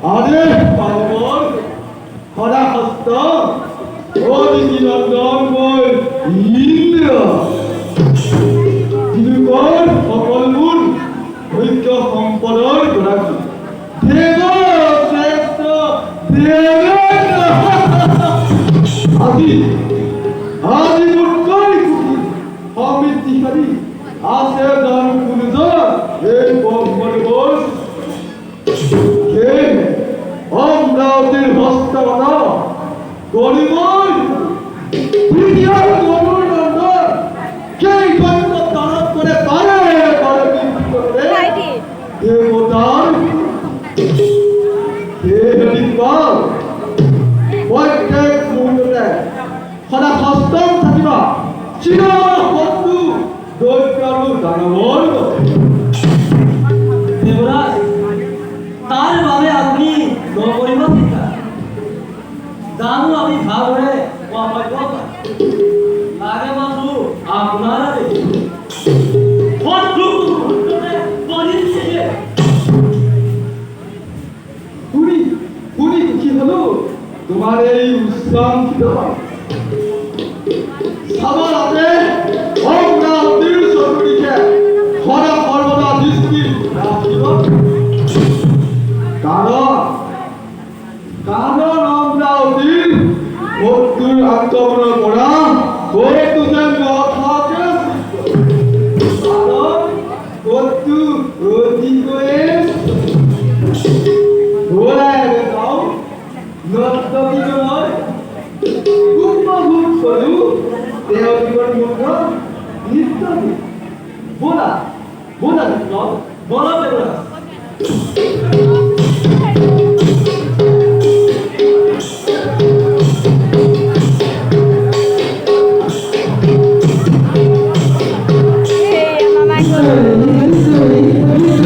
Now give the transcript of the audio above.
আৰে পাবন হৰা হস্ত অদিতি নন্দন বল ইন্দ্ৰ তিলুকৰ সকল গুণ ঐক্য সম্পদৰ গৰাকী দেৱ শ্ৰেষ্ঠ দেৱেন্দ্ৰ আজি আজি মুক্তই কুটি সমৃদ্ধিশালী আছে যাৰ কুলজন এই বংশৰ অমরাবতীর হস্তগত গরিবই পৃথিবীর গণনন্দন সেই গণ্য ধারণ করে পারে পারে বৃদ্ধি করে দেবতার দেহলিপাল প্রত্যেক মুহূর্তে সদা সষ্টম থাকিবা চিৰ শত্ৰু দৈত্য আৰু দানৱৰ দেবরাজ তার বাবে আপনি নকরিব চিন্তা জানো আমি ভাবরে ও আমার কথা লাগে মাত্র আপনারা দেখি শত্রু বলি দিয়েছে শুনি শুনি কি হলো তোমার এই উৎসাহিত সাবরাতে অমরাবতীর শত্রুকে সদা সর্বদা দৃষ্টি রাখিব কারণ অমরাবতীর শত্রুর আক্রমণ করা শত্রুদের নথাকে কারণ শত্রু অতিকয়ে ঘোড়ায় যাও নর্তকী নয় উপভোগ করু দেহবিকর মুখ নৃত্য বলা বলা বলা দেবরাজ